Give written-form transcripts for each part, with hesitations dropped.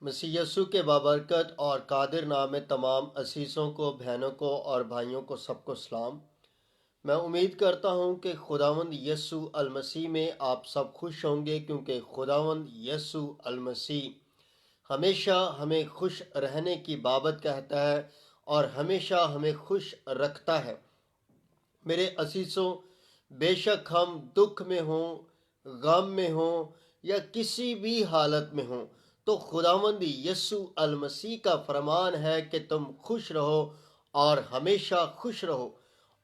مسیح یسوع کے بابرکت اور قادر نام میں تمام عزیزوں کو، بہنوں کو اور بھائیوں کو سب کو سلام۔ میں امید کرتا ہوں کہ خداوند یسوع المسیح میں آپ سب خوش ہوں گے، کیونکہ خداوند یسوع المسیح ہمیشہ ہمیں خوش رہنے کی بابت کہتا ہے اور ہمیشہ ہمیں خوش رکھتا ہے۔ میرے عزیزوں، بے شک ہم دکھ میں ہوں، غم میں ہوں یا کسی بھی حالت میں ہوں، تو خداوند یسوع المسیح کا فرمان ہے کہ تم خوش رہو اور ہمیشہ خوش رہو۔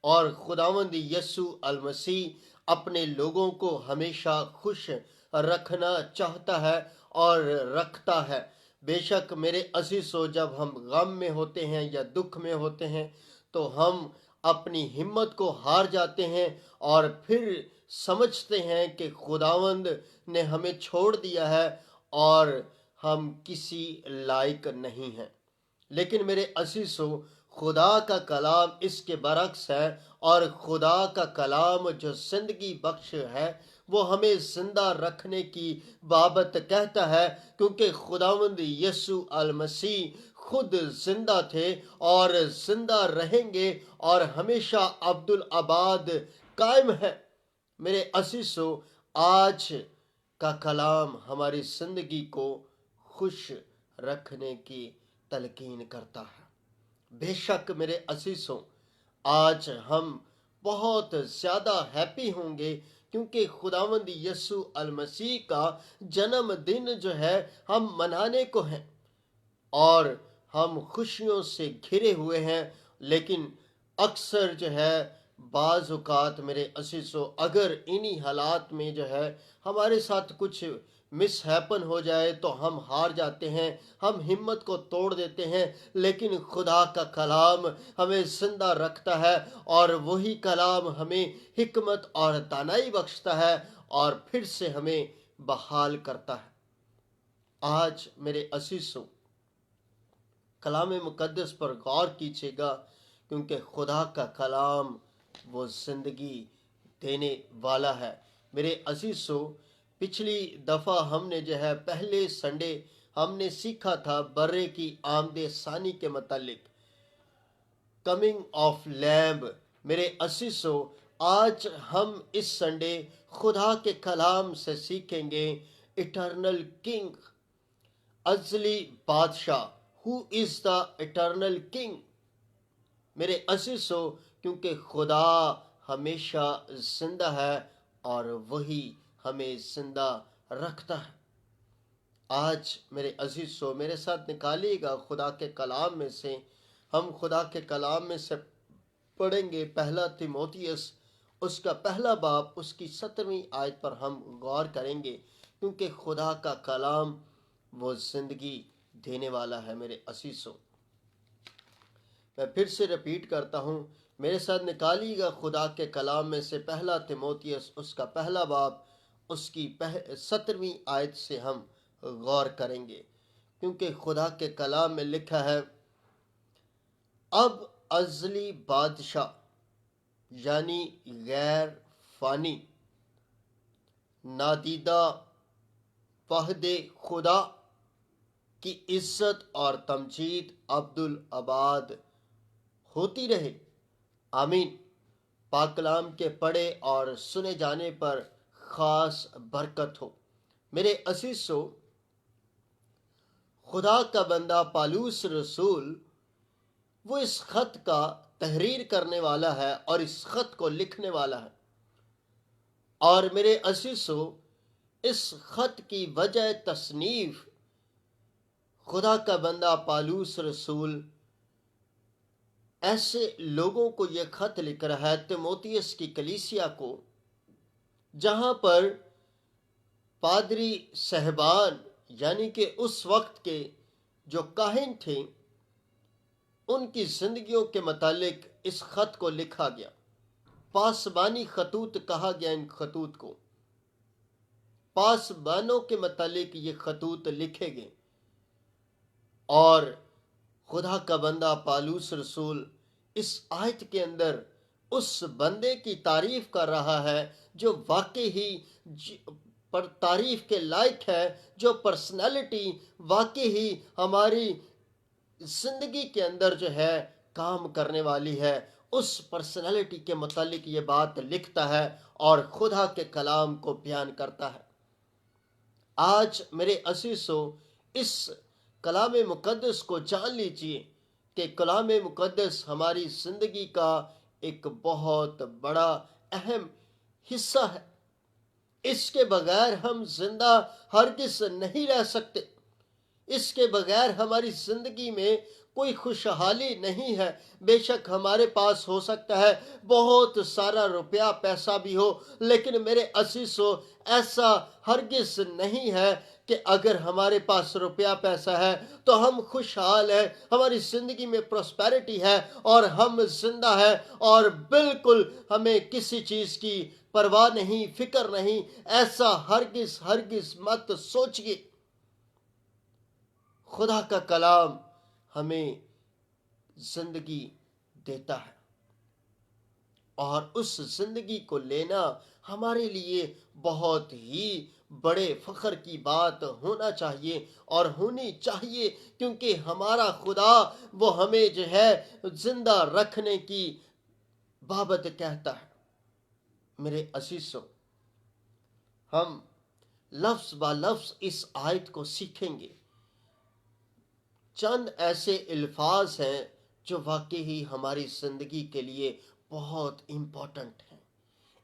اور خداوند یسوع المسیح اپنے لوگوں کو ہمیشہ خوش رکھنا چاہتا ہے اور رکھتا ہے۔ بے شک میرے عزیزو، جب ہم غم میں ہوتے ہیں یا دکھ میں ہوتے ہیں تو ہم اپنی ہمت کو ہار جاتے ہیں اور پھر سمجھتے ہیں کہ خداوند نے ہمیں چھوڑ دیا ہے اور ہم کسی لائق نہیں ہیں۔ لیکن میرے عزیزو، خدا کا کلام اس کے برعکس ہے، اور خدا کا کلام جو زندگی بخش ہے وہ ہمیں زندہ رکھنے کی بابت کہتا ہے، کیونکہ خداوند یسوع المسیح خود زندہ تھے اور زندہ رہیں گے اور ہمیشہ عبدالآباد قائم ہے۔ میرے عزیزو، آج کا کلام ہماری زندگی کو خوش رکھنے کی تلقین کرتا ہے۔ بے شک میرے عزیزوں، آج ہم بہت زیادہ ہیپی ہوں گے، کیونکہ خداوند یسوع المسیح کا جنم دن جو ہے ہم منانے کو ہیں اور ہم خوشیوں سے گھرے ہوئے ہیں۔ لیکن اکثر جو ہے بعض اوقات میرے عزیزو، اگر انہی حالات میں جو ہے ہمارے ساتھ کچھ مس ہیپن ہو جائے تو ہم ہار جاتے ہیں، ہم ہمت کو توڑ دیتے ہیں۔ لیکن خدا کا کلام ہمیں زندہ رکھتا ہے اور وہی کلام ہمیں حکمت اور دانائی بخشتا ہے اور پھر سے ہمیں بحال کرتا ہے۔ آج میرے عزیزو، کلام مقدس پر غور کیجیے گا، کیونکہ خدا کا کلام وہ زندگی دینے والا ہے۔ میرے عزیزو، پچھلی دفعہ ہم نے جو ہے پہلے سنڈے ہم نے سیکھا تھا برے کی آمد ثانی کے متعلق، کمنگ آف لیمب۔ میرے عزیزو، آج ہم اس سنڈے خدا کے کلام سے سیکھیں گے اٹرنل کنگ، ازلی بادشاہ۔ ہو از دا اٹرنل کنگ؟ میرے عزیزو، کیونکہ خدا ہمیشہ زندہ ہے اور وہی ہمیں زندہ رکھتا ہے۔ آج میرے عزیزو، میرے ساتھ نکالیے گا خدا کے کلام میں سے، ہم خدا کے کلام میں سے پڑھیں گے پہلا تیموتھیوس، اس کا پہلا باب، اس کی 17ویں آیت پر ہم غور کریں گے، کیونکہ خدا کا کلام وہ زندگی دینے والا ہے۔ میرے عزیزو، میں پھر سے رپیٹ کرتا ہوں، میرے ساتھ نکالیے گا خدا کے کلام میں سے پہلا تیموتھیوس، اس کا پہلا باب، اس کی 17ویں آیت سے ہم غور کریں گے، کیونکہ خدا کے کلام میں لکھا ہے، اب ازلی بادشاہ یعنی غیر فانی نادیدہ واحد خدا کی عزت اور تمجید عبدالآباد ہوتی رہے، آمین۔ پاک کلام کے پڑھے اور سنے جانے پر خاص برکت ہو۔ میرے عزیزو، خدا کا بندہ پالوس رسول وہ اس خط کا تحریر کرنے والا ہے اور اس خط کو لکھنے والا ہے، اور میرے عزیزو، اس خط کی وجہ تصنیف خدا کا بندہ پالوس رسول ایسے لوگوں کو یہ خط لکھ رہا ہے، تیموتھیوس کی کلیسیا کو، جہاں پر پادری صاحبان یعنی کہ اس وقت کے جو کاہن تھے ان کی زندگیوں کے متعلق اس خط کو لکھا گیا۔ پاسبانی خطوط کہا گیا ان خطوط کو، پاسبانوں کے متعلق یہ خطوط لکھے گئے، اور خدا کا بندہ پالوس رسول اس آیت کے اندر اس بندے کی تعریف کر رہا ہے جو واقعی پر تعریف کے لائق ہے، جو پرسنالٹی واقعی ہی ہماری زندگی کے اندر جو ہے کام کرنے والی ہے، اس پرسنالٹی کے متعلق یہ بات لکھتا ہے اور خدا کے کلام کو بیان کرتا ہے۔ آج میرے عزیزو، اس کلام مقدس کو جان لیجئے کہ کلام مقدس ہماری زندگی کا ایک بہت بڑا اہم حصہ ہے۔ اس کے بغیر ہم زندہ ہرگز نہیں رہ سکتے۔ اس کے بغیر ہماری زندگی میں کوئی خوشحالی نہیں ہے۔ بے شک ہمارے پاس ہو سکتا ہے بہت سارا روپیہ پیسہ بھی ہو، لیکن میرے عزیزو، ایسا ہرگز نہیں ہے کہ اگر ہمارے پاس روپیہ پیسہ ہے تو ہم خوشحال ہیں، ہماری زندگی میں پراسپیرٹی ہے اور ہم زندہ ہیں اور بالکل ہمیں کسی چیز کی پرواہ نہیں، فکر نہیں۔ ایسا ہرگز ہرگز مت سوچیے۔ خدا کا کلام ہمیں زندگی دیتا ہے اور اس زندگی کو لینا ہمارے لیے بہت ہی بڑے فخر کی بات ہونا چاہیے اور ہونی چاہیے، کیونکہ ہمارا خدا وہ ہمیں جو ہے زندہ رکھنے کی بابت کہتا ہے۔ میرے عزیزو، ہم لفظ با لفظ اس آیت کو سیکھیں گے۔ چند ایسے الفاظ ہیں جو واقعی ہماری زندگی کے لیے بہت امپورٹنٹ ہیں۔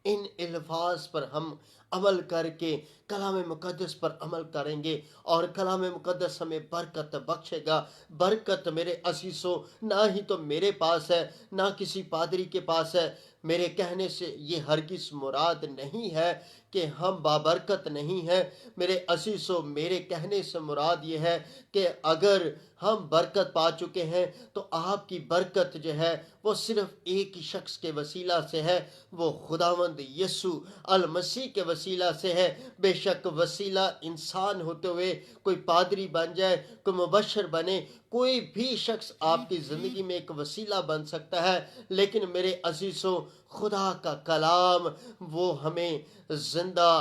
ان الفاظ پر ہم عمل کر کے کلام مقدس پر عمل کریں گے اور کلام مقدس ہمیں برکت بخشے گا۔ برکت میرے عزیزو نہ ہی تو میرے پاس ہے، نہ کسی پادری کے پاس ہے۔ میرے کہنے سے یہ ہرگز مراد نہیں ہے کہ ہم بابرکت نہیں ہیں۔ میرے عزیزو، میرے کہنے سے مراد یہ ہے کہ اگر ہم برکت پا چکے ہیں تو آپ کی برکت جو ہے وہ صرف ایک ہی شخص کے وسیلہ سے ہے، وہ خداوند یسوع المسیح کے وسیلہ سے ہے۔ بے شک وسیلہ انسان ہوتے ہوئے کوئی پادری بن جائے، کوئی مبشر بنے، کوئی بھی شخص آپ کی زندگی میں ایک وسیلہ بن سکتا ہے، لیکن میرے عزیزو، خدا کا کلام وہ ہمیں زندہ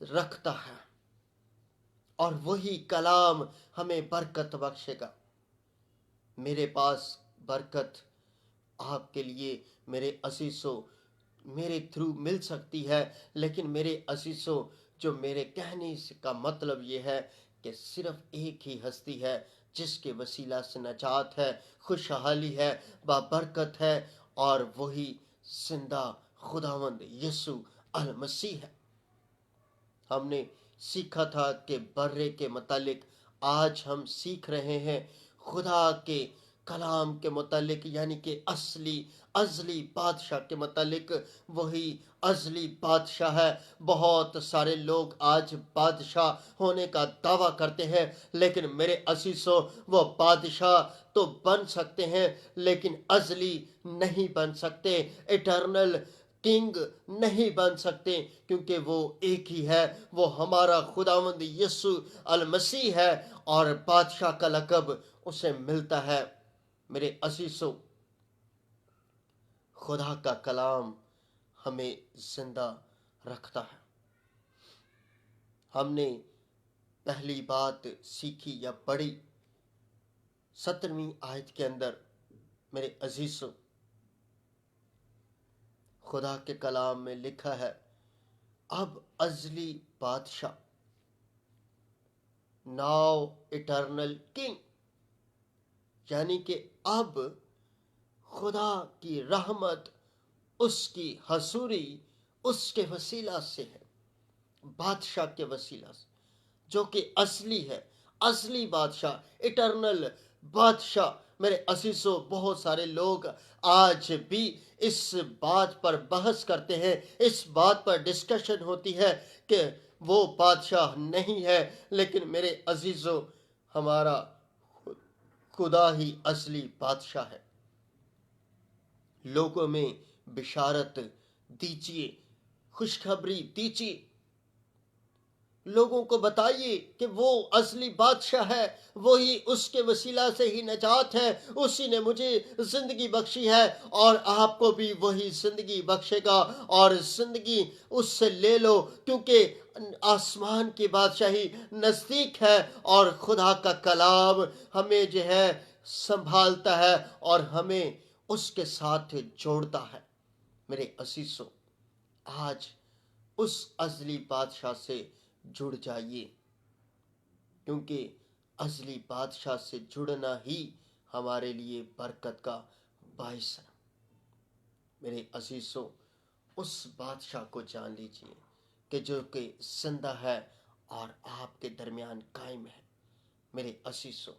رکھتا ہے اور وہی کلام ہمیں برکت بخشے گا۔ میرے پاس برکت آپ کے لیے میرے عزیزو میرے تھرو مل سکتی ہے، لیکن میرے عزیزو، جو میرے کہنے کا مطلب یہ ہے کہ صرف ایک ہی ہستی ہے جس کے وسیلہ سے نجات ہے، خوشحالی ہے، بابرکت ہے، اور وہی زندہ خداوند یسوع المسیح ہے۔ ہم نے سیکھا تھا کہ برے کے متعلق، آج ہم سیکھ رہے ہیں خدا کے کلام کے متعلق، یعنی کہ ازلی بادشاہ کے متعلق۔ وہی ازلی بادشاہ ہے۔ بہت سارے لوگ آج بادشاہ ہونے کا دعویٰ کرتے ہیں، لیکن میرے عزیزو، وہ بادشاہ تو بن سکتے ہیں لیکن ازلی نہیں بن سکتے، ایٹرنل کنگ نہیں بن سکتے، کیونکہ وہ ایک ہی ہے، وہ ہمارا خداوند یسوع المسیح ہے اور بادشاہ کا لقب اسے ملتا ہے۔ میرے عزیزو، خدا کا کلام ہمیں زندہ رکھتا ہے۔ ہم نے پہلی بات سیکھی یا پڑھی 17ویں آیت کے اندر۔ میرے عزیزو، خدا کے کلام میں لکھا ہے، اب ازلی بادشاہ، ناؤ اٹرنل کنگ، یعنی کہ اب خدا کی رحمت، اس کی حضوری اس کے وسیلہ سے ہے، بادشاہ کے وسیلہ سے، جو کہ اصلی ہے، اصلی بادشاہ، اٹرنل بادشاہ۔ میرے عزیزو، بہت سارے لوگ آج بھی اس بات پر بحث کرتے ہیں، اس بات پر ڈسکشن ہوتی ہے کہ وہ بادشاہ نہیں ہے، لیکن میرے عزیزو، ہمارا خدا ہی اصلی بادشاہ ہے۔ لوگوں میں بشارت دیجیے، خوشخبری دیجیے۔ لوگوں کو بتائیے کہ وہ اصلی بادشاہ ہے، وہی، اس کے وسیلہ سے ہی نجات ہے، اسی نے مجھے زندگی بخشی ہے، اور آپ کو بھی وہی زندگی بخشے گا، اور زندگی اس سے لے لو، کیونکہ آسمان کی بادشاہی نزدیک ہے، اور خدا کا کلام ہمیں جو ہے سنبھالتا ہے اور ہمیں اس کے ساتھ جوڑتا ہے۔ میرے عزیزو، آج اس ازلی بادشاہ سے جڑ جائیے، کیونکہ ازلی بادشاہ سے جڑنا ہی ہمارے لیے برکت کا باعث ہے۔ میرے عزیزو، اس بادشاہ کو جان لیجیے کہ جو کہ زندہ ہے اور آپ کے درمیان قائم ہے۔ میرے عزیزو،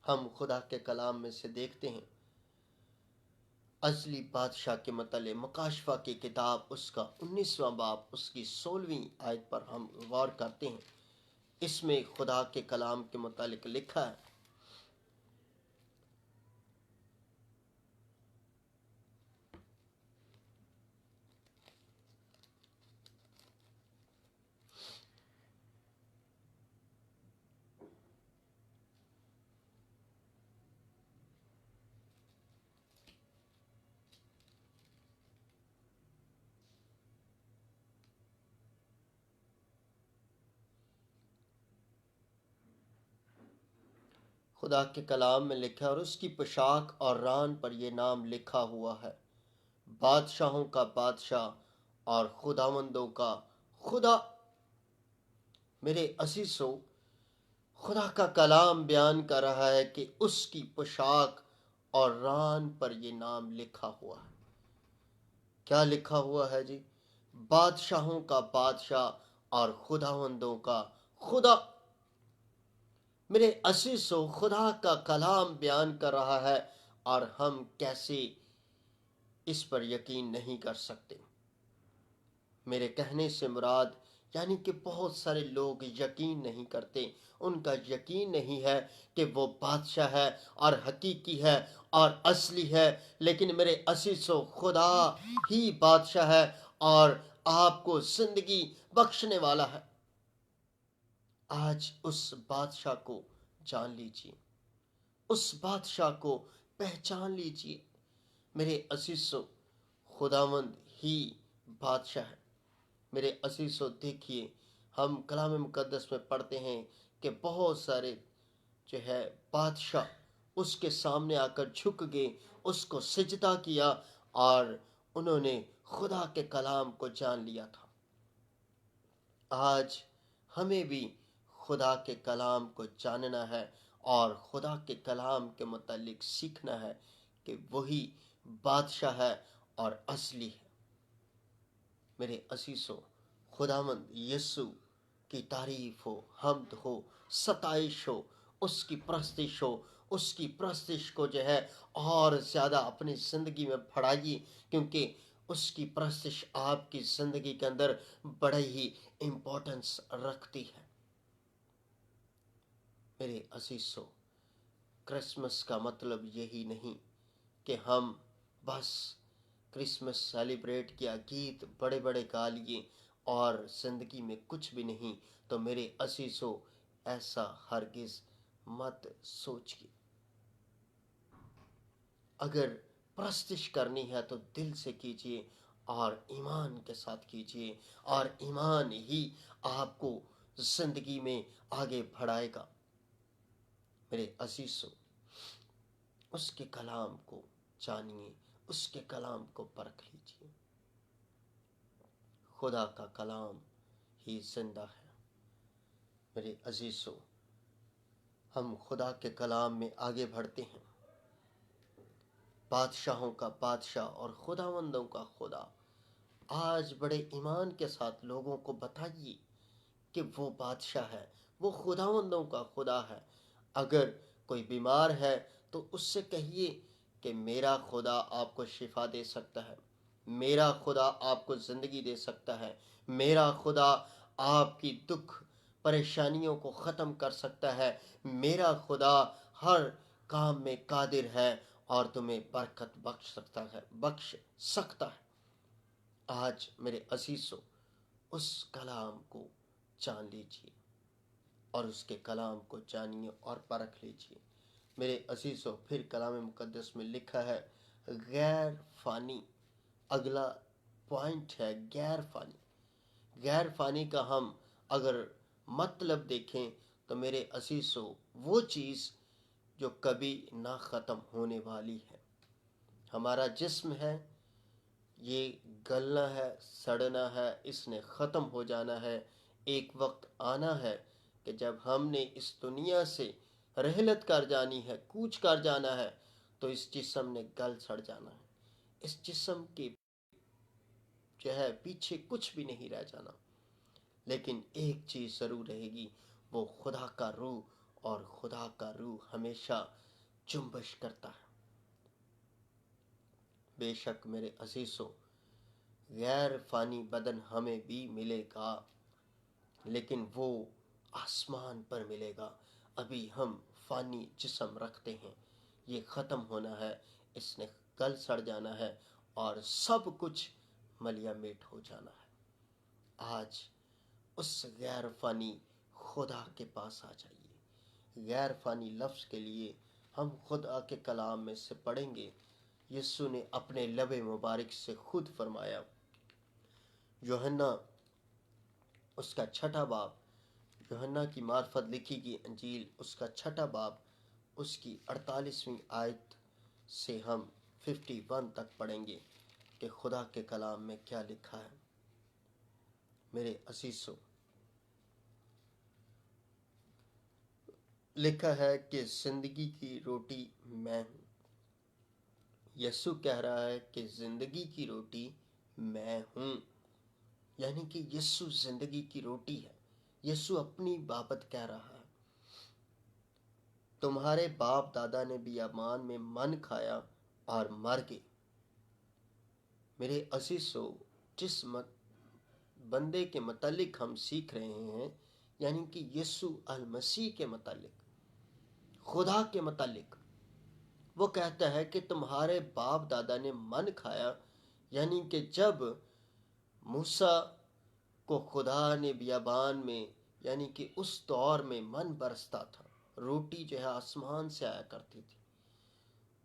ہم خدا کے کلام میں سے دیکھتے ہیں ازلی بادشاہ کے متعلق مکاشفہ کی کتاب اس کا 19واں باب اس کی 16ویں آیت پر ہم غور کرتے ہیں۔ اس میں خدا کے کلام کے متعلق لکھا ہے، خدا کے کلام میں لکھا ہے، اور اس کی پوشاک اور ران پر یہ نام لکھا ہوا ہے: بادشاہوں کا بادشاہ اور خداوندوں کا خدا۔ میرے عزیزو، خدا کا کلام بیان کر رہا ہے کہ اس کی پوشاک اور ران پر یہ نام لکھا ہوا ہے۔ کیا لکھا ہوا ہے جی؟ بادشاہوں کا بادشاہ اور خداوندوں کا خدا۔ میرے عزیزو، خدا کا کلام بیان کر رہا ہے، اور ہم کیسے اس پر یقین نہیں کر سکتے؟ میرے کہنے سے مراد یعنی کہ بہت سارے لوگ یقین نہیں کرتے، ان کا یقین نہیں ہے کہ وہ بادشاہ ہے اور حقیقی ہے اور اصلی ہے، لیکن میرے عزیزو، خدا ہی بادشاہ ہے اور آپ کو زندگی بخشنے والا ہے۔ آج اس بادشاہ کو جان لیجیے، اس بادشاہ کو پہچان لیجیے۔ میرے عزیزو، خداوند ہی بادشاہ ہے۔ میرے عزیزو، دیکھیے، ہم کلام مقدس میں پڑھتے ہیں کہ بہت سارے جو ہے بادشاہ اس کے سامنے آ کر جھک گئے، اس کو سجدہ کیا، اور انہوں نے خدا کے کلام کو جان لیا تھا۔ آج ہمیں بھی خدا کے کلام کو جاننا ہے اور خدا کے کلام کے متعلق سیکھنا ہے کہ وہی بادشاہ ہے اور اصلی ہے۔ میرے عزیزو، خداوند یسوع کی تعریف ہو، حمد ہو، ستائش ہو، اس کی پرستش ہو، اس کی پرستش کو جو ہے اور زیادہ اپنی زندگی میں بڑھائیے، کیونکہ اس کی پرستش آپ کی زندگی کے اندر بڑے ہی امپورٹنس رکھتی ہے۔ میرے عزیزو، کرسمس کا مطلب یہی نہیں کہ ہم بس کرسمس سیلیبریٹ کیا، گیت بڑے بڑے گا لیے اور زندگی میں کچھ بھی نہیں۔ تو میرے عزیزو، ایسا ہرگز مت سوچیے۔ اگر پرستش کرنی ہے تو دل سے کیجیے اور ایمان کے ساتھ کیجیے، اور ایمان ہی آپ کو زندگی میں آگے بڑھائے گا۔ میرے عزیزو، اس کے کلام کو جانیے، اس کے کلام کو پرکھ لیجیے۔ خدا کا کلام ہی زندہ ہے۔ میرے عزیزو، ہم خدا کے کلام میں آگے بڑھتے ہیں۔ بادشاہوں کا بادشاہ اور خداوندوں کا خدا۔ آج بڑے ایمان کے ساتھ لوگوں کو بتائیے کہ وہ بادشاہ ہے، وہ خداوندوں کا خدا ہے۔ اگر کوئی بیمار ہے تو اس سے کہیے کہ میرا خدا آپ کو شفا دے سکتا ہے، میرا خدا آپ کو زندگی دے سکتا ہے، میرا خدا آپ کی دکھ پریشانیوں کو ختم کر سکتا ہے، میرا خدا ہر کام میں قادر ہے اور تمہیں برکت بخش سکتا ہے۔ آج میرے عزیزو، اس کلام کو جان لیجیے اور اس کے کلام کو جانیے اور پرکھ لیجیے۔ میرے عزیزو، پھر کلام مقدس میں لکھا ہے غیر فانی، اگلا پوائنٹ ہے غیر فانی۔ غیر فانی کا ہم اگر مطلب دیکھیں تو میرے عزیزو، وہ چیز جو کبھی نہ ختم ہونے والی ہے۔ ہمارا جسم ہے، یہ گلنا ہے، سڑنا ہے، اس نے ختم ہو جانا ہے۔ ایک وقت آنا ہے کہ جب ہم نے اس دنیا سے رحلت کر جانی ہے، کوچ کر جانا ہے، تو اس جسم نے گل سڑ جانا ہے۔ اس جسم کے جو ہے پیچھے کچھ بھی نہیں رہ جانا، لیکن ایک چیز ضرور رہے گی، وہ خدا کا روح، اور خدا کا روح ہمیشہ جنبش کرتا ہے۔ بے شک میرے عزیزو، غیر فانی بدن ہمیں بھی ملے گا، لیکن وہ آسمان پر ملے گا۔ ابھی ہم فانی جسم رکھتے ہیں، یہ ختم ہونا ہے، اس نے گل سڑ جانا ہے اور سب کچھ ملیا میٹ ہو جانا ہے۔ آج اس غیر فانی خدا کے پاس آ جائیے۔ غیر فانی لفظ کے لیے ہم خدا کے کلام میں سے پڑھیں گے۔ یسوع نے اپنے لب مبارک سے خود فرمایا، یوحنا اس کا 6 باب، یوحنا کی معرفت لکھی گئی انجیل اس کا 6 باب، اس کی 48ویں آیت سے ہم 51 تک پڑھیں گے کہ خدا کے کلام میں کیا لکھا ہے۔ میرے عزیزو، لکھا ہے کہ زندگی کی روٹی میں ہوں۔ یسوع کہہ رہا ہے کہ زندگی کی روٹی میں ہوں، یعنی کہ یسوع زندگی کی روٹی ہے۔ یسوع اپنی بابت کہہ رہا ہے، تمہارے باپ دادا نے بیابان میں من کھایا اور مر گئے۔ میرے عزیزو، جس بندے کے متعلق ہم سیکھ رہے ہیں، یعنی کہ یسوع المسیح کے متعلق، خدا کے متعلق، وہ کہتا ہے کہ تمہارے باپ دادا نے من کھایا، یعنی کہ جب موسیٰ کو خدا نے بیابان میں، یعنی کہ اس دور میں من برستا تھا، روٹی جو ہے آسمان سے آیا کرتی تھی،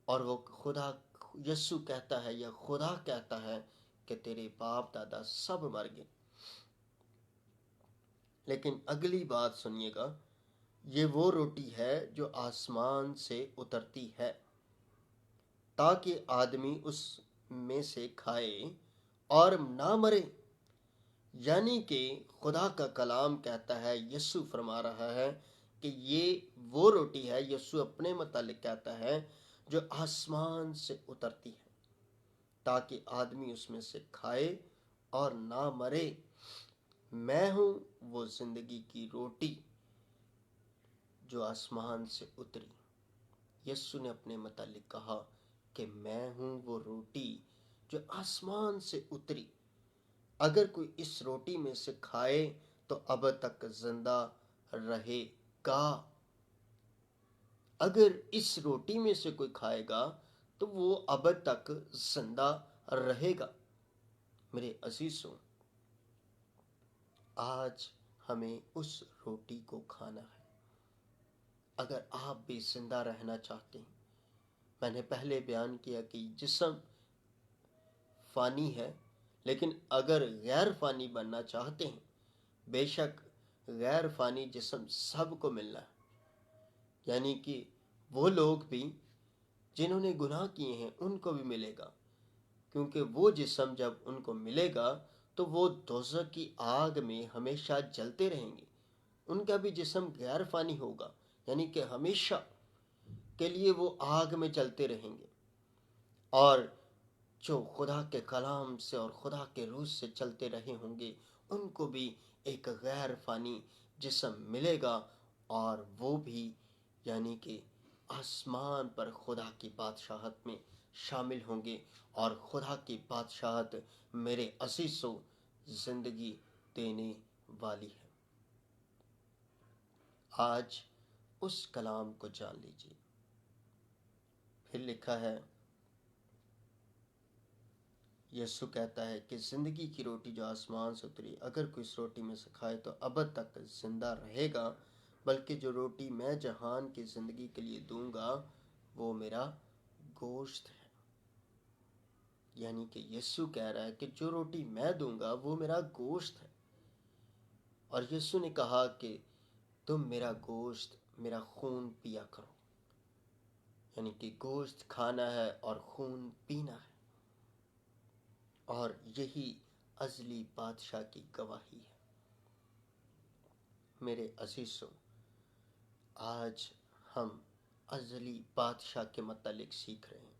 اور وہ خدا، یسوع کہتا ہے یا خدا کہتا ہے کہ تیرے باپ دادا سب مر گئے۔ لیکن اگلی بات سنیے گا، یہ وہ روٹی ہے جو آسمان سے اترتی ہے تاکہ آدمی اس میں سے کھائے اور نہ مرے۔ یعنی کہ خدا کا کلام کہتا ہے، یسوع فرما رہا ہے کہ یہ وہ روٹی ہے، یسوع اپنے متعلق کہتا ہے، جو آسمان سے اترتی ہے تاکہ آدمی اس میں سے کھائے اور نہ مرے۔ میں ہوں وہ زندگی کی روٹی جو آسمان سے اتری۔ یسوع نے اپنے متعلق کہا کہ میں ہوں وہ روٹی جو آسمان سے اتری، اگر کوئی اس روٹی میں سے کھائے تو اب تک زندہ رہے گا۔ اگر اس روٹی میں سے کوئی کھائے گا تو وہ اب تک زندہ رہے گا۔ میرے عزیزوں، آج ہمیں اس روٹی کو کھانا ہے۔ اگر آپ بھی زندہ رہنا چاہتے ہیں، میں نے پہلے بیان کیا کہ جسم فانی ہے، لیکن اگر غیر فانی بننا چاہتے ہیں، بے شک غیر فانی جسم سب کو ملنا ہے، یعنی کہ وہ لوگ بھی جنہوں نے گناہ کیے ہیں ان کو بھی ملے گا، کیونکہ وہ جسم جب ان کو ملے گا تو وہ دوزخ کی آگ میں ہمیشہ جلتے رہیں گے۔ ان کا بھی جسم غیر فانی ہوگا، یعنی کہ ہمیشہ کے لیے وہ آگ میں جلتے رہیں گے۔ اور جو خدا کے کلام سے اور خدا کے روح سے چلتے رہے ہوں گے، ان کو بھی ایک غیر فانی جسم ملے گا، اور وہ بھی یعنی کہ آسمان پر خدا کی بادشاہت میں شامل ہوں گے۔ اور خدا کی بادشاہت میرے عزیزو زندگی دینے والی ہے۔ آج اس کلام کو جان لیجیے۔ پھر لکھا ہے، یسوع کہتا ہے کہ زندگی کی روٹی جو آسمان سے اتری، اگر کوئی اس روٹی میں سے کھائے تو ابد تک زندہ رہے گا، بلکہ جو روٹی میں جہان کی زندگی کے لیے دوں گا وہ میرا گوشت ہے۔ یعنی کہ یسوع کہہ رہا ہے کہ جو روٹی میں دوں گا وہ میرا گوشت ہے، اور یسوع نے کہا کہ تم میرا گوشت، میرا خون پیا کرو۔ یعنی کہ گوشت کھانا ہے اور خون پینا ہے، اور یہی ازلی بادشاہ کی گواہی ہے۔ میرے عزیزوں، آج ہم ازلی بادشاہ کے متعلق سیکھ رہے ہیں،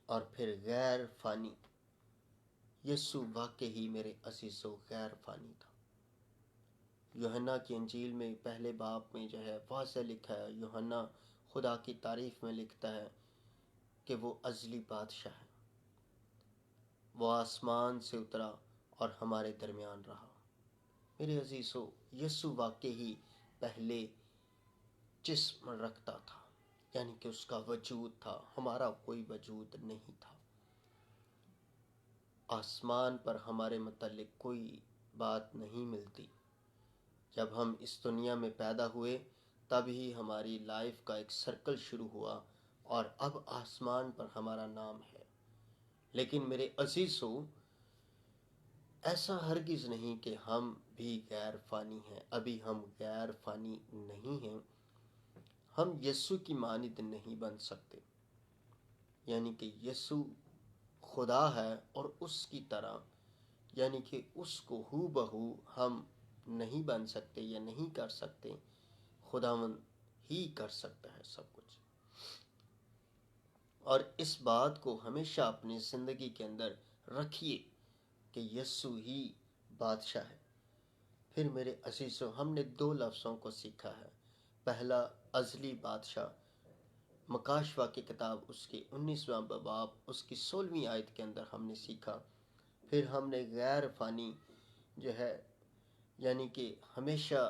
اور پھر غیر فانی۔ یسوع واقعی میرے عزیزوں غیر فانی تھا۔ یوحنا کی انجیل میں پہلے باب میں جو ہے واضح لکھا ہے، یوحنا خدا کی تعریف میں لکھتا ہے کہ وہ ازلی بادشاہ ہے، وہ آسمان سے اترا اور ہمارے درمیان رہا۔ میرے عزیزوں، یسوع واقعی پہلے جسم رکھتا تھا، یعنی کہ اس کا وجود تھا، ہمارا کوئی وجود نہیں تھا۔ آسمان پر ہمارے متعلق کوئی بات نہیں ملتی۔ جب ہم اس دنیا میں پیدا ہوئے تب ہی ہماری لائف کا ایک سرکل شروع ہوا، اور اب آسمان پر ہمارا نام ہے۔ لیکن میرے عزیزوں، ایسا ہرگز نہیں کہ ہم بھی غیر فانی ہیں۔ ابھی ہم غیر فانی نہیں ہیں، ہم یسوع کی مانند نہیں بن سکتے۔ یعنی کہ یسوع خدا ہے اور اس کی طرح، یعنی کہ اس کو ہو بہو ہم نہیں بن سکتے یا نہیں کر سکتے، خداوند ہی کر سکتا ہے سب کچھ۔ اور اس بات کو ہمیشہ اپنی زندگی کے اندر رکھیے کہ یسوع ہی بادشاہ ہے۔ پھر میرے عزیزوں، ہم نے 2 لفظوں کو سیکھا ہے۔ پہلا، ازلی بادشاہ، مکاشوہ کی کتاب اس کے 19واں باب اس کی 16ویں آیت کے اندر ہم نے سیکھا۔ پھر ہم نے غیر فانی جو ہے، یعنی کہ ہمیشہ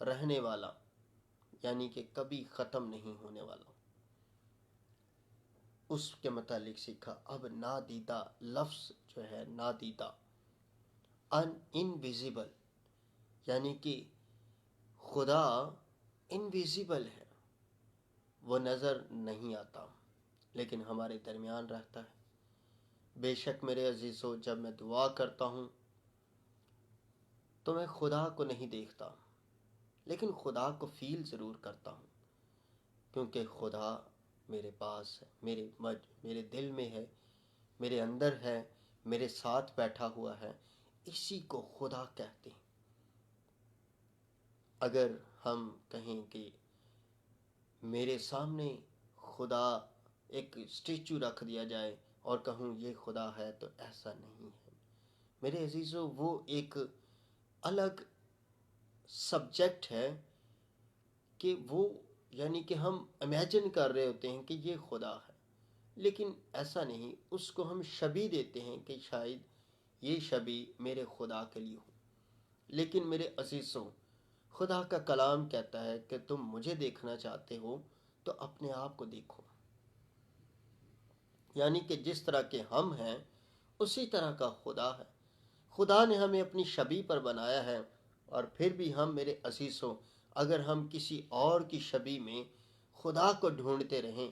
رہنے والا، یعنی کہ کبھی ختم نہیں ہونے والا، اس کے متعلق سیکھا۔ اب نادیدہ لفظ جو ہے، نادیدہ، انویزیبل، یعنی کہ خدا انویزیبل ہے، وہ نظر نہیں آتا لیکن ہمارے درمیان رہتا ہے۔ بے شک میرے عزیزوں، جب میں دعا کرتا ہوں تو میں خدا کو نہیں دیکھتا، لیکن خدا کو فیل ضرور کرتا ہوں، کیونکہ خدا میرے پاس ہے، میرے دل میں ہے، میرے اندر ہے، میرے ساتھ بیٹھا ہوا ہے۔ اسی کو خدا کہتے ہیں۔ اگر ہم کہیں کہ میرے سامنے خدا ایک اسٹیچو رکھ دیا جائے اور کہوں یہ خدا ہے، تو ایسا نہیں ہے میرے عزیزوں۔ وہ ایک الگ سبجیکٹ ہے کہ وہ، یعنی کہ ہم امیجن کر رہے ہوتے ہیں کہ یہ خدا ہے، لیکن ایسا نہیں۔ اس کو ہم شبیہ دیتے ہیں کہ شاید یہ شبیہ میرے خدا کے لیے ہو۔ لیکن میرے عزیزوں، خدا کا کلام کہتا ہے کہ تم مجھے دیکھنا چاہتے ہو تو اپنے آپ کو دیکھو۔ یعنی کہ جس طرح کے ہم ہیں اسی طرح کا خدا ہے۔ خدا نے ہمیں اپنی شبیہ پر بنایا ہے، اور پھر بھی ہم میرے عزیزوں، اگر ہم کسی اور کی شبیہ میں خدا کو ڈھونڈتے رہیں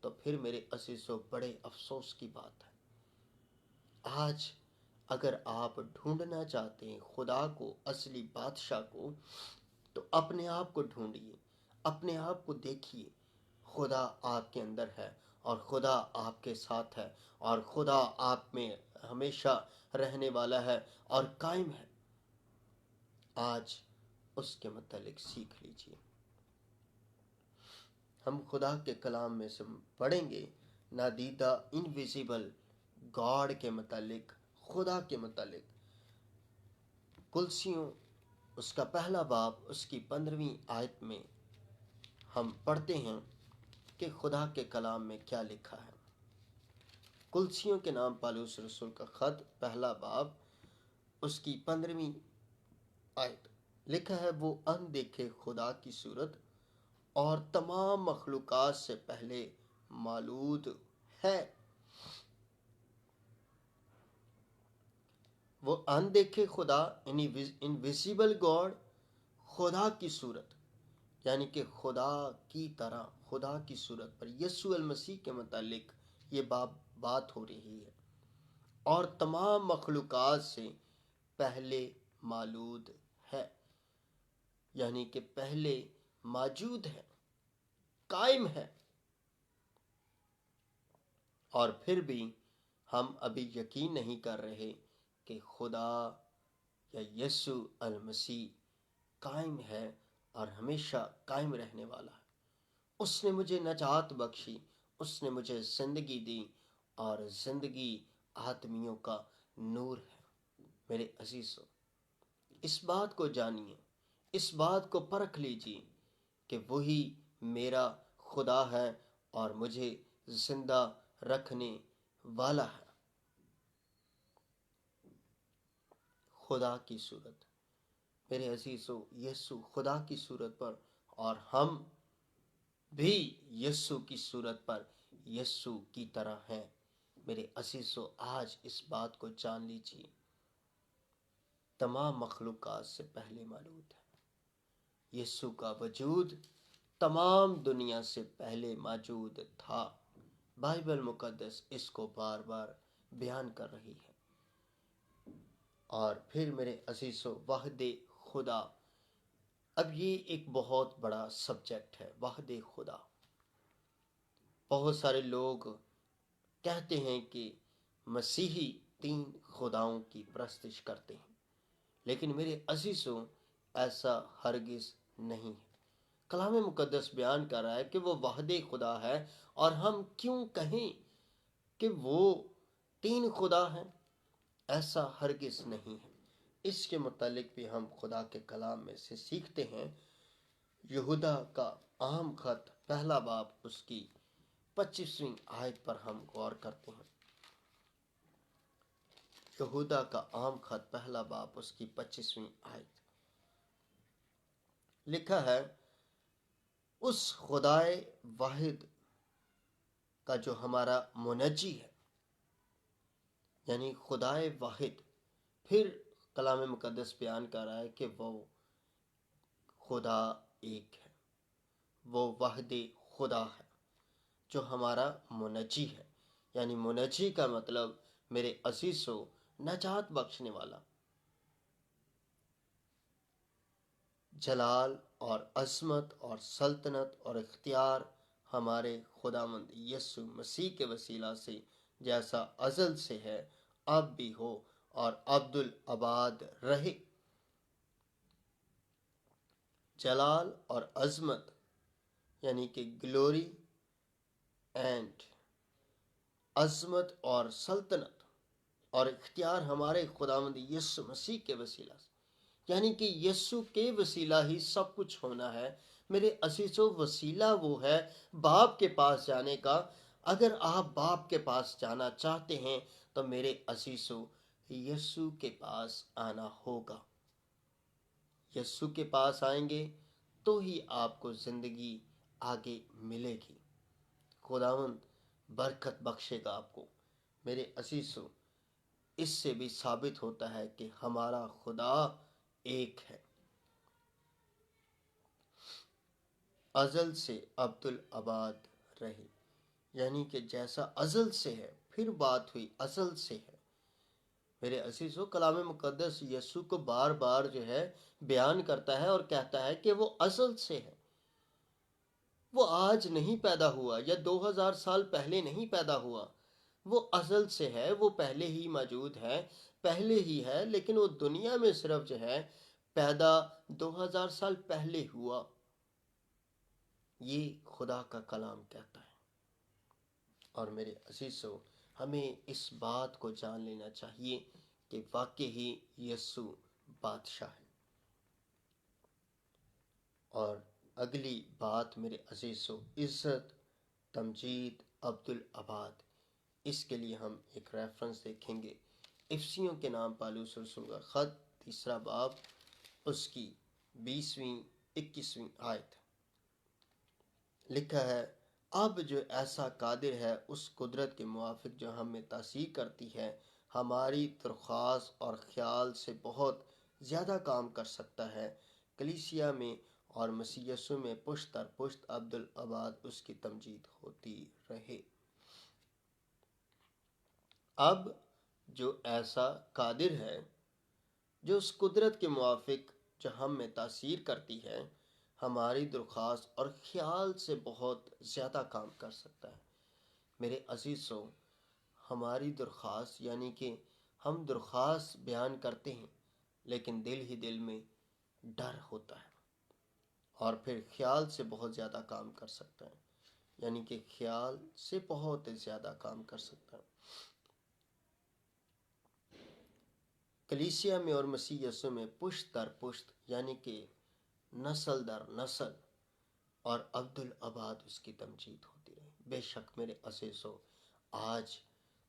تو پھر میرے عزیزوں بڑے افسوس کی بات ہے۔ آج اگر آپ ڈھونڈنا چاہتے ہیں خدا کو، اصلی بادشاہ کو، تو اپنے آپ کو ڈھونڈیے، اپنے آپ کو دیکھیے۔ خدا آپ کے اندر ہے، اور خدا آپ کے ساتھ ہے، اور خدا آپ میں ہمیشہ رہنے والا ہے اور قائم ہے۔ آج اس کے متعلق سیکھ لیجیے۔ ہم خدا کے کلام میں سے پڑھیں گے نادیدہ انویزیبل گاڈ کے متعلق، خدا کے متعلق۔ کلسیوں اس کا پہلا باب اس کی 15ویں آیت میں ہم پڑھتے ہیں کہ خدا کے کلام میں کیا لکھا ہے۔ کلسیوں کے نام پالوس رسول کا خط، پہلا باب اس کی 15ویں آیت، لکھا ہے، وہ اندیکھے خدا کی صورت اور تمام مخلوقات سے پہلے مولود ہے۔ وہ اندیکھے خدا، انویزیبل گاڈ، خدا کی صورت، یعنی کہ خدا کی طرح، خدا کی صورت پر یسوع المسیح کے متعلق یہ بات ہو رہی ہے، اور تمام مخلوقات سے پہلے مولود ہے، یعنی کہ پہلے موجود ہے، قائم ہے۔ اور پھر بھی ہم ابھی یقین نہیں کر رہے کہ خدا یا یسوع المسیح قائم ہے اور ہمیشہ قائم رہنے والا ہے۔ اس نے مجھے نجات بخشی، اس نے مجھے زندگی دی، اور زندگی آدمیوں کا نور ہے۔ میرے عزیزو، اس بات کو جانیے، اس بات کو پرکھ لیجیے کہ وہی میرا خدا ہے اور مجھے زندہ رکھنے والا ہے۔ خدا کی صورت، میرے عزیزو، یسوع خدا کی صورت پر، اور ہم بھی یسوع کی صورت پر یسوع کی طرح ہیں۔ میرے عزیزو، آج اس بات کو جان لیجیے، تمام مخلوقات سے پہلے مولود ہے۔ یسوع کا وجود تمام دنیا سے پہلے موجود تھا۔ بائبل مقدس اس کو بار بار بیان کر رہی ہے۔ اور پھر میرے عزیزو، وحدہ خدا، اب یہ ایک بہت بڑا سبجیکٹ ہے، وحدہ خدا۔ بہت سارے لوگ کہتے ہیں کہ مسیحی 3 خداؤں کی پرستش کرتے ہیں، لیکن میرے عزیزو، ایسا ہرگز نہیں ہے۔ کلام مقدس بیان کر رہا ہے کہ وہ وحدہ خدا ہے، اور ہم کیوں کہیں کہ وہ 3 خدا ہیں؟ ایسا ہرگز نہیں ہے۔ اس کے متعلق بھی ہم خدا کے کلام میں سے سیکھتے ہیں۔ یہودا کا عام خط پہلا باب اس کی 25ویں آیت پر ہم غور کرتے ہیں۔ یہودا کا عام خط پہلا باب اس کی 25ویں آیت، لکھا ہے، اس خدائے واحد کا جو ہمارا منجی ہے، یعنی خدائے واحد۔ پھر کلام مقدس بیان کر رہا ہے کہ وہ خدا ایک ہے، وہ وحدہ خدا ہے جو ہمارا منجی ہے۔ یعنی منجی کا مطلب میرے عزیزو، نجات بخشنے والا۔ جلال اور عظمت اور سلطنت اور اختیار ہمارے خداوند یسوع مسیح کے وسیلہ سے جیسا ازل سے ہے، اب بھی ہو اور ابدالآباد رہے۔ جلال اور عظمت یعنی کہ گلوری اینڈ عظمت اور سلطنت اور اختیار ہمارے خداوند یسوع مسیح کے وسیلہ سے، یعنی کہ یسوع کے وسیلہ ہی سب کچھ ہونا ہے۔ میرے عزیزو، وسیلہ وہ ہے باپ کے پاس جانے کا۔ اگر آپ باپ کے پاس جانا چاہتے ہیں تو میرے عزیزو، یسوع کے پاس آنا ہوگا۔ یسوع کے پاس آئیں گے تو ہی آپ کو زندگی آگے ملے گی۔ خداوند برکت بخشے گا آپ کو۔ میرے عزیزو، اس سے بھی ثابت ہوتا ہے کہ ہمارا خدا ایک ہے، ازل سے ابدالآباد رہے، یعنی کہ جیسا ازل سے ہے، پھر بات ہوئی ازل سے ہے۔ میرے عزیزو، کلام مقدس یسوع کو بار بار جو ہے بیان کرتا ہے اور کہتا ہے کہ وہ ازل سے ہے۔ وہ آج نہیں پیدا ہوا یا 2000 سال پہلے نہیں پیدا ہوا، وہ ازل سے ہے، وہ پہلے ہی موجود ہے، پہلے ہی ہے، لیکن وہ دنیا میں صرف جو ہے پیدا 2000 سال پہلے ہوا۔ یہ خدا کا کلام کہتا ہے۔ اور میرے عزیزو، ہمیں اس بات کو جان لینا چاہیے کہ واقعی یسوع بادشاہ ہے۔ اور اگلی بات میرے عزیزو، عزت، تمجید، عبدالآباد، اس کے لیے ہم ایک ریفرنس دیکھیں گے۔ افسیوں کے نام پالوس رسول کا خط 3 باب اس کی 20ویں 21ویں آیت، لکھا ہے، اب جو ایسا قادر ہے اس قدرت کے موافق جو ہم میں تاثیر کرتی ہے، ہماری درخواست اور خیال سے بہت زیادہ کام کر سکتا ہے۔ کلیسیا میں اور مسیح یسوع میں پشت در پشت عبدالآباد اس کی تمجید ہوتی رہے۔ اب جو ایسا قادر ہے جو اس قدرت کے موافق جو ہم میں تاثیر کرتی ہے، ہماری درخواست اور خیال سے بہت زیادہ کام کر سکتا ہے۔ میرے عزیزو، ہماری درخواست یعنی کہ ہم درخواست بیان کرتے ہیں لیکن دل ہی دل میں ڈر ہوتا ہے، اور پھر خیال سے بہت زیادہ کام کر سکتا ہے، یعنی کہ خیال سے بہت زیادہ کام کر سکتا ہے۔ کلیسیا میں اور مسیح یسوع میں پشت در پشت یعنی کہ نسل در نسل اور عبدالآباد اس کی تمجید ہوتی رہی۔ بے شک میرے عزیزو، آج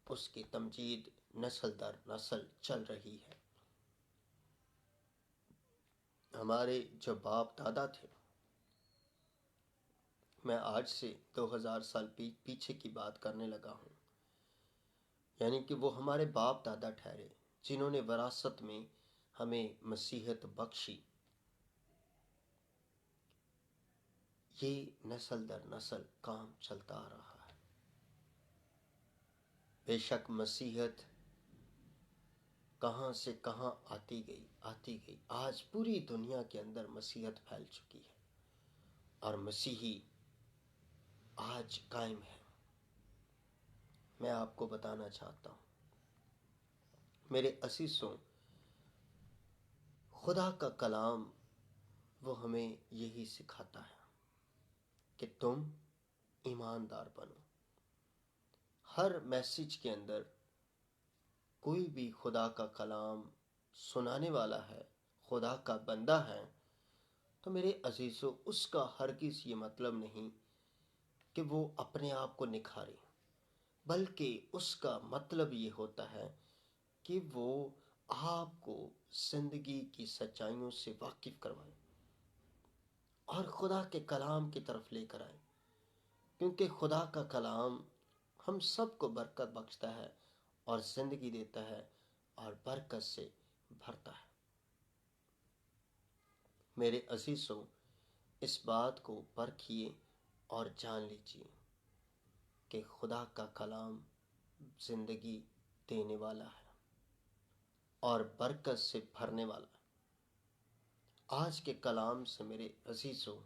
اس کی تمجید نسل در نسل چل رہی ہے۔ ہمارے جو باپ دادا تھے، میں آج سے 2000 سال پیچھے کی بات کرنے لگا ہوں، یعنی کہ وہ ہمارے باپ دادا ٹھہرے جنہوں نے وراثت میں ہمیں مسیحیت بخشی۔ یہ نسل در نسل کام چلتا آ رہا ہے۔ بے شک مسیحیت کہاں سے کہاں آتی گئی، آج پوری دنیا کے اندر مسیحیت پھیل چکی ہے اور مسیحی آج قائم ہے۔ میں آپ کو بتانا چاہتا ہوں میرے عزیزوں، خدا کا کلام وہ ہمیں یہی سکھاتا ہے کہ تم ایماندار بنو۔ ہر میسج کے اندر کوئی بھی خدا کا کلام سنانے والا ہے، خدا کا بندہ ہے، تو میرے عزیزو، اس کا ہرگز یہ مطلب نہیں کہ وہ اپنے آپ کو نکھارے، بلکہ اس کا مطلب یہ ہوتا ہے کہ وہ آپ کو زندگی کی سچائیوں سے واقف کروائے اور خدا کے کلام کی طرف لے کر آئے، کیونکہ خدا کا کلام ہم سب کو برکت بخشتا ہے اور زندگی دیتا ہے اور برکت سے بھرتا ہے۔ میرے عزیزوں، اس بات کو پرکھیے اور جان لیجیے کہ خدا کا کلام زندگی دینے والا ہے اور برکت سے بھرنے والا ہے۔ آج کے کلام سے میرے عزیزوں،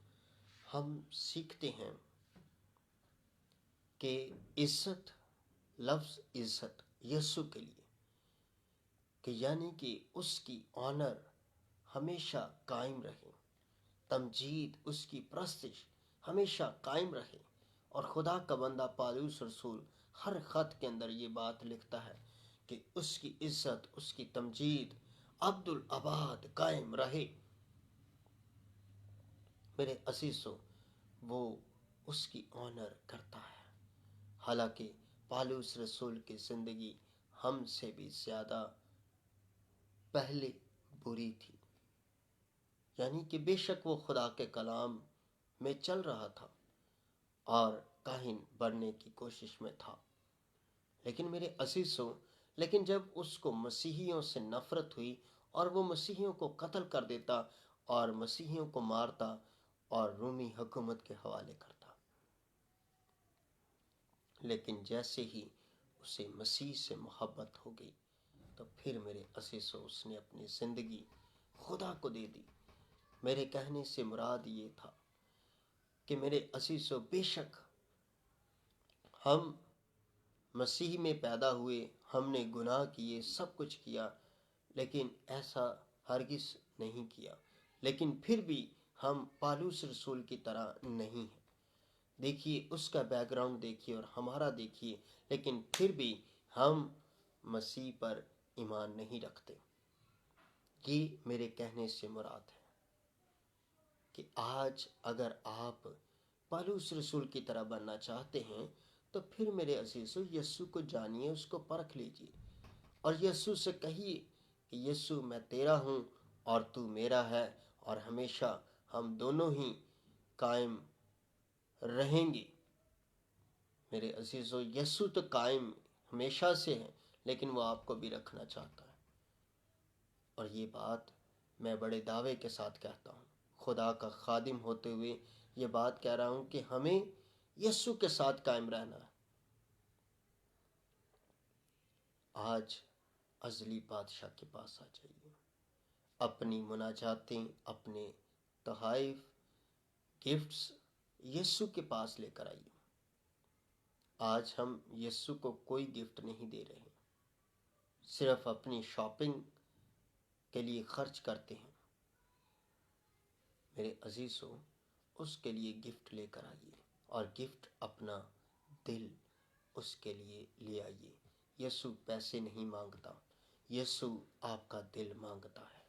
ہم سیکھتے ہیں کہ عزت، لفظ عزت یسوع کے لیے، کہ یعنی کہ اس کی آنر ہمیشہ قائم رہے، تمجید، اس کی پرستش ہمیشہ قائم رہے۔ اور خدا کا بندہ پالوس رسول ہر خط کے اندر یہ بات لکھتا ہے کہ اس کی عزت، اس کی تمجید عبدالآباد قائم رہے۔ میرے عزیزوں، وہ اس کی آنر کرتا ہے، حالانکہ پالوس رسول کی زندگی ہم سے بھی زیادہ پہلے بری تھی، یعنی کہ بے شک وہ خدا کے کلام میں چل رہا تھا اور کاہن بننے کی کوشش میں تھا، لیکن میرے عزیزوں، لیکن جب اس کو مسیحیوں سے نفرت ہوئی اور وہ مسیحیوں کو قتل کر دیتا اور مسیحیوں کو مارتا اور رومی حکومت کے حوالے کرتا، لیکن جیسے ہی اسے مسیح سے محبت ہو گئی تو پھر میرے عزیزوں، اس نے اپنی زندگی خدا کو دے دی۔ میرے کہنے سے مراد یہ تھا کہ میرے عزیزوں، بے شک ہم مسیح میں پیدا ہوئے، ہم نے گناہ کیے، سب کچھ کیا، لیکن ایسا ہرگز نہیں کیا، لیکن پھر بھی ہم پالوس رسول کی طرح نہیں ہیں۔ دیکھیے اس کا بیک گراؤنڈ دیکھیے اور ہمارا دیکھیے، لیکن پھر بھی ہم مسیح پر ایمان نہیں رکھتے۔ یہ میرے کہنے سے مراد ہے کہ آج اگر آپ پالوس رسول کی طرح بننا چاہتے ہیں تو پھر میرے عزیزو، یسوع کو جانیے، اس کو پرکھ لیجیے اور یسوع سے کہیے کہ یسوع، میں تیرا ہوں اور تو میرا ہے، اور ہمیشہ ہم دونوں ہی قائم رہیں گے۔ میرے عزیزو، یسوع تو قائم ہمیشہ سے ہے، لیکن وہ آپ کو بھی رکھنا چاہتا ہے۔ اور یہ بات میں بڑے دعوے کے ساتھ کہتا ہوں، خدا کا خادم ہوتے ہوئے یہ بات کہہ رہا ہوں کہ ہمیں یسوع کے ساتھ قائم رہنا ہے۔ آج ازلی بادشاہ کے پاس آ جائیے، اپنی مناجاتیں، اپنے تحائف، گفٹس یسوع کے پاس لے کر آئیے۔ آج ہم یسوع کو کوئی گفٹ نہیں دے رہے، صرف اپنی شاپنگ کے لیے خرچ کرتے ہیں۔ میرے عزیزو، اس کے لیے گفٹ لے کر آئیے، اور گفٹ اپنا دل اس کے لیے لے آئیے۔ یسوع پیسے نہیں مانگتا، یسوع آپ کا دل مانگتا ہے۔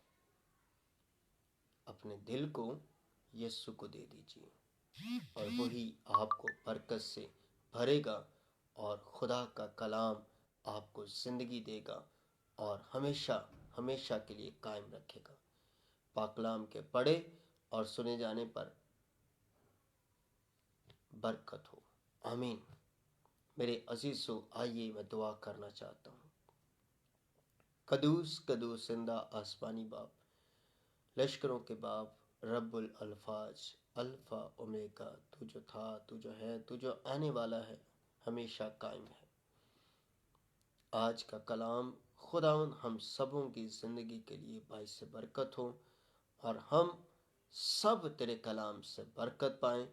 اپنے دل کو یسوع کو دے دیجیے، اور وہی آپ کو برکت سے بھرے گا، اور خدا کا کلام آپ کو زندگی دے گا اور ہمیشہ ہمیشہ کے لیے قائم رکھے گا۔ پاک کلام کے پڑھے اور سنے جانے پر برکت ہو، آمین۔ میرے عزیزو، آئیے میں دعا کرنا چاہتا ہوں۔ قدوس قدوس زندہ آسمانی باپ، لشکروں کے باپ، رب الالفاظ، الفا اومیگا، تو جو تھا، تو جو ہے، تو جو آنے والا ہے، ہمیشہ قائم ہے۔ آج کا کلام خداوند ہم سبوں کی زندگی کے لیے باعث برکت ہو، اور ہم سب تیرے کلام سے برکت پائیں۔